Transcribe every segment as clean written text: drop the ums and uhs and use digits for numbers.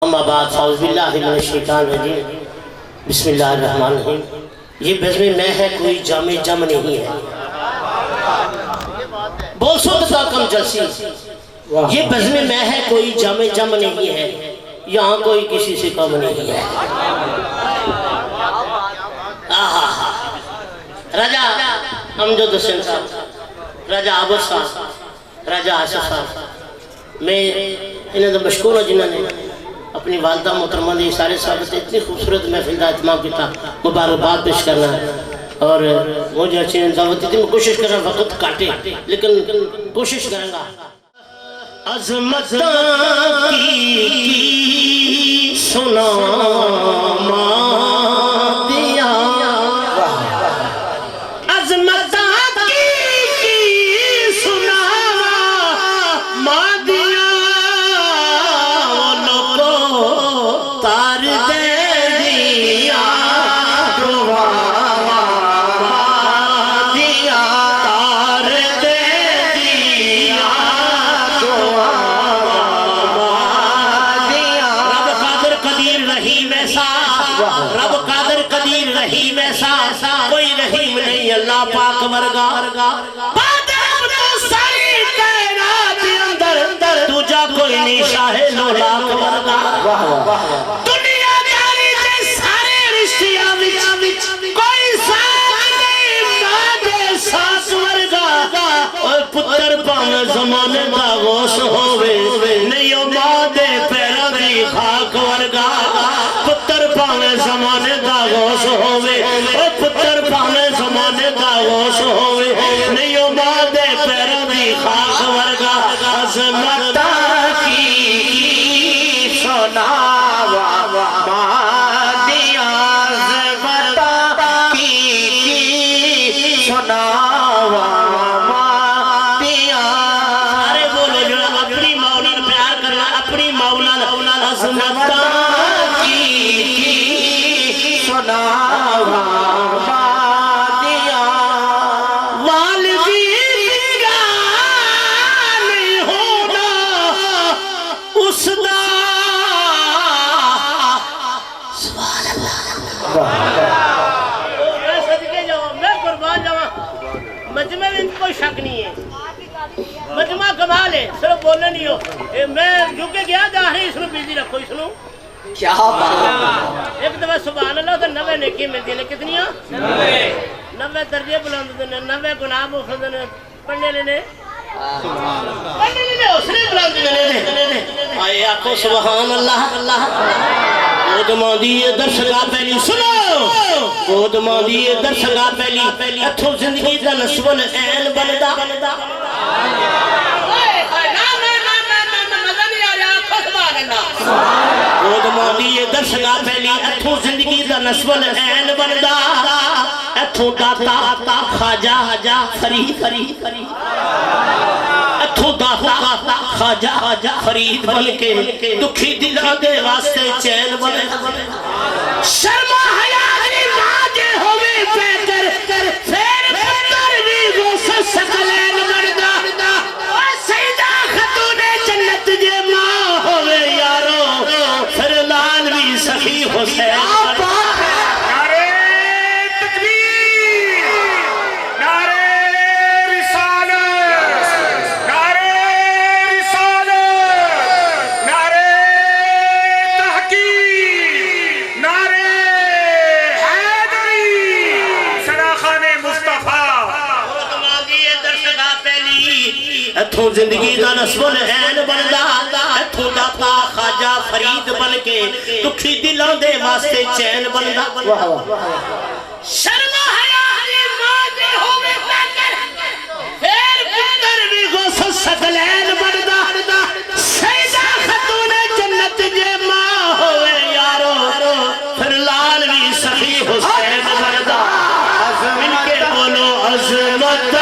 اما بعد فاعوذ باللہ من الشیطان الرجیم بسم اللہ الرحمن الرحیم. یہ بزم میں ہے کوئی جام جم نہیں ہے. بول سو تا کم جلسی. یہ بزم میں ہے کوئی جام جم نہیں ہے. یہاں کوئی کسی سے کم نہیں ہے. راجہ امجد حسین صاحب، راجہ عابد صاحب، راجہ آصف صاحب، میں انہیں تو مشکور ہوں جنہوں نے اپنی والدہ محترمہ نے سارے صاحب سے اتنی خوبصورت محفل کا اہتمام کیا. مبارکباد پیش کرنا اور مجھے اچھی دعوت دی. میں کوشش کر رہا وقت کاٹے لیکن کوشش کروں گا. عظمت کی سنا مادیا، عظمت کی سنا مادیا، تار دے دیا دیا، تار دے دیا دیا. رب قادر قدیر رحیم ایسا، رب قادر قدیر رحیم ایسا، کوئی رحیم نہیں اللہ پاک ورگا. دوجا کوئی نہیں شاہ لولاک ورگا. دنیا داری دے سارے رشتیاں وچ کوئی ساتھ نہیں ماں دے ساس ورگا. اور پتر پاویں زمانے دا غوث ہووے نہیں او ماں دے پیراں دی خاک ورگا. پتر پاویں زمانے دا غوث ہووے، او پتر پاویں زمانے دا غوث ہووے نہیں او ماں دے پیراں دی خاک ورگا. عظمت کی سنا مادیا، عظمت کی سنا مادیا. سارے بولو جو اپنی مولا پیار کرنا، اپنی مولا. عظمت کی سنا مجمع میں کوئی شک نہیں ہے. مجمع کمال ہے، صرف بولنے نہیں ہو. میں جھکے گیا جا رہی اس نو بیزی رکھو. اس نو کیا بات. ایک دفعہ سبحان اللہ تو 90 نیکی ملتی ہیں. کتنی 90 درجے بلند نے، 90 گناہ مغفرت نے. پڑھنے لینے پڑھنے لینے حسنے بلند لینے. آئے آکھو سبحان اللہ. بود ماندی درسگاہ پہلی سنو، بود ماندی درسگاہ پہلی اتھو زندگی دا نسبن این بندا. بود ماندی درسگاہ پہلی اتھو زندگی دا نسبن این بندا. اتھو داتا خواجہ فرید، اتھو داتا خواجہ فرید بن کے دکھی دلہ دے واسطے چین بنے. شرما حیاتی ماجے ہوئے پیکر پھر پتر بھی غوث سکلین مردہ. سیدہ خاتون جنت جے ماں ہوئے یارو، پھر لال بھی سخی حسین. اتھوں زندگی دا نسبن این بندا، اتھوں داتا خواجہ فرید بن کے دکھی دلوں دے واسطے چین بندا. شرما حیاتی ماں دے ہوئے پیکر پھر پتر بھی غوث سکلین بندا. سیدہ خاتون جنت جے ماں ہوئے یارو، پھر لال بھی سخی حسین بندا. ان کے بولو عظمت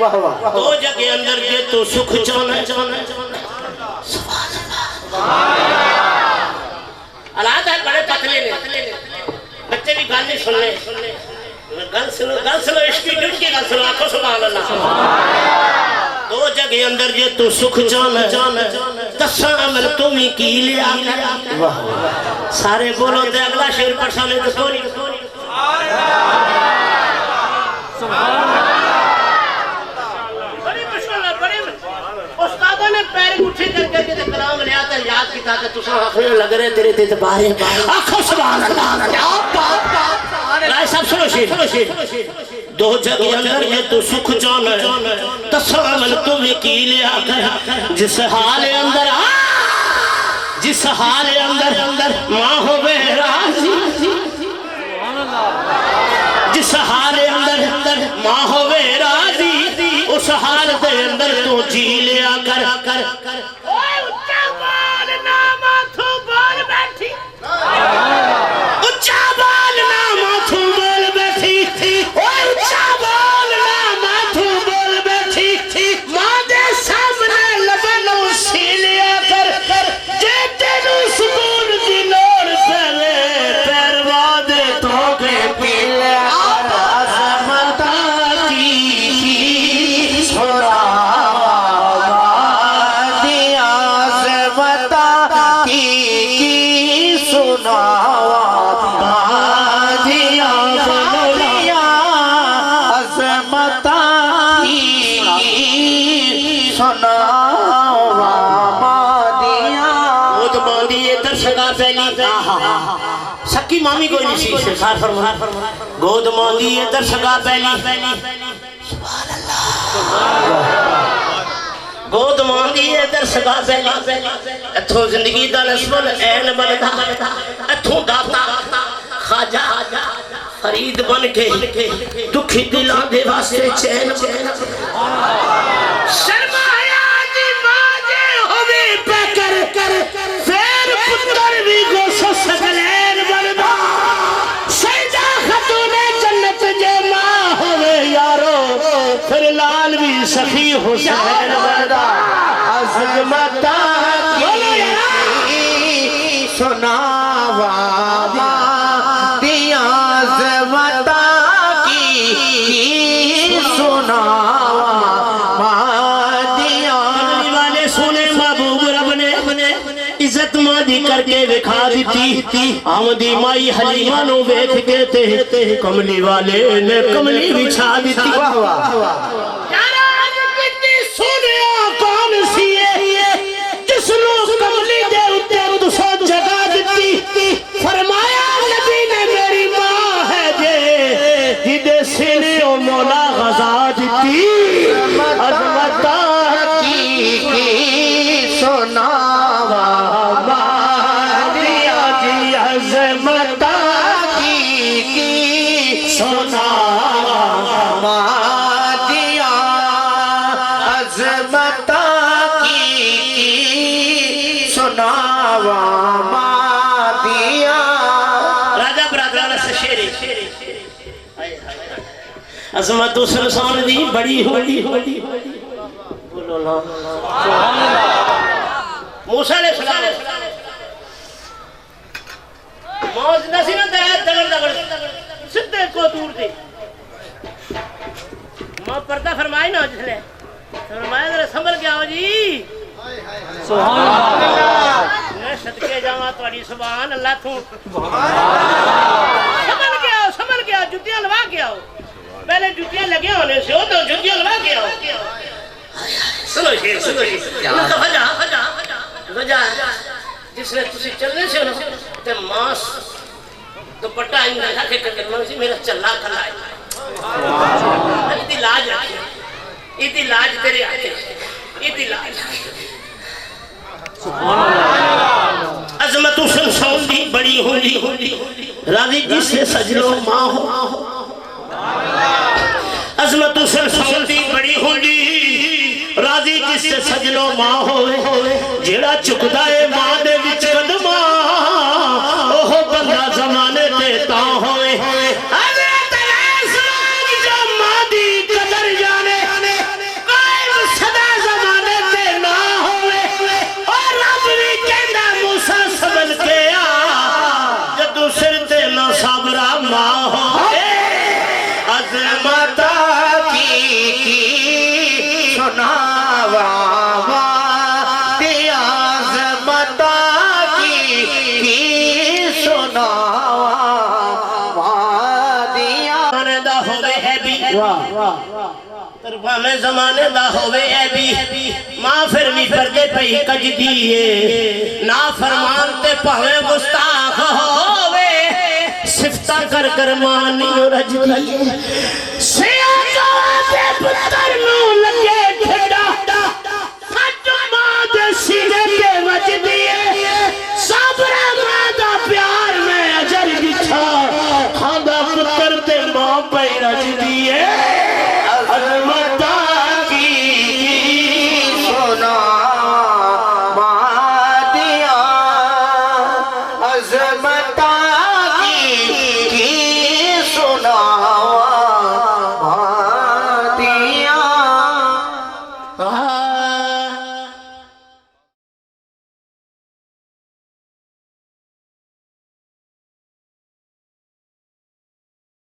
دو جگہ اندر جے تو سکھ چانا حالات ہے بڑے پتلے نے بچے بھی گل نہیں سننے گل سنو عشقی ڈٹ کے گل سنو آنکھوں سبحان اللہ دو جگہ اندر جے تو سکھ چانا تساں عمل تمہیں کی لیا سارے بولو تے اگلا شیر پڑھانے تو سونی استادوں نے پیر اٹھے کر کے کلام لیا تھا یاد کی تھا کہ تساں آخر لگ رہے تیرے تے باہر آنکھوں سبحان اللہ رائے صاحب سنو شیر دو جگہ اندر یہ تو سکھ چانا تساں عمل تمہیں کی لیا جس حال اندر ماں ہو بے راضی جس حال اندر ماں ہو بے راضی اس حال دے اندر تو جی لیا کر اچھا بال نہ ماتھو بال بیٹھی اچھا بال نہ ماتھو بال بیٹھی اچھا بال نہ ماتھو بال بیٹھی ماں دے سامنے لبنوں سی لیا کر جے تینوں سکون دی لوڑ پہلے پیروا دے تو کے پی لیا سکی مامی کوئی نہیں سی سرکار فرما گود موندی ادھر سگا پہلی سبحان اللہ گود موندی ادھر سگا پہلی اتھوں زندگی دا نسبل این بندا اتھوں داتا خواجہ فرید بن کے دکھی دلان دے واسطے چین شرمایا جی باجے ہوئے پیکر پھر پتر بھی گوشت سکلین بندا سیدہ خاتون جنت جے ماں ہوئے یارو پھر لال بھی سخی حسین بندا عظمتہ کی سناوا دیا عظمتہ کی سناوا دیا والے سونے محبوب رب نے عزت مادی کر کے وکھا دیتی آمدی مائی حلیمہ نو بیٹھ کے تے کملی والے نے کملی بچھا دیتی یارا آج کتنی سونیا کون سی ہے جس نو کملی دے اتے تو سو جگہ دیتی فرمایا نبی نے میری ماں ہے جے جدے سینے و مولا غزا دیتی عظمتہ کی سناوا دیا جی عظمتہ کی سناوا دیا عظمتہ کی سناوا دیا راجہ برادران سے شیری عظمت سلسان دی بڑی ہوئی بولو نا موسیٰ علیہ السلام موز نسینا دگر سدھے کو دور دی ماں پردہ فرمائی نا جس لے فرمایا ذرا سنبھل کے آؤ جی سبحان اللہ میں صدقے جاواں تواڈی سبحان اللہ تو سنبھل کے آؤ جتیاں لوا کے آؤ پہلے جتیاں لگے ہونے سے ہو تو جتیاں لوا کے آؤ سنو شیر وجہ جس نے تسی چلنے سے ہونا تے ماس دوپٹہ انگا جا کے کرنا سی میرا چلا کھلا ہے ایدی لاج رکھے ایدی لاج تیرے آتے ایدی لاج عظمت حسن سون دی بڑی ہوندی راضی جس سے سجلو ماں ہو عظمت حسن سون دی بڑی ہوندی راضی جس سے سجلو ماں ہوئے جیڑا چکدا ہے ماں دے وچ قدماں اوہ بندہ زمانے تے تاں ہوئے حضرت عیسیٰ جو ماں دی قدر جانے عظمت کی سناوا وادی عظمت کی سناوا وادی زمانے دا ہوئے ہے بھی طرفہ میں زمانے دا ہوئے ہے بھی ماں پھر بھی پردے پہ ہی کج دیئے نا فرمان تے پہوے گستاخ ہوئے صفتہ کر کر مانی رج دیئے سیاہ جوابے پتر نو لگے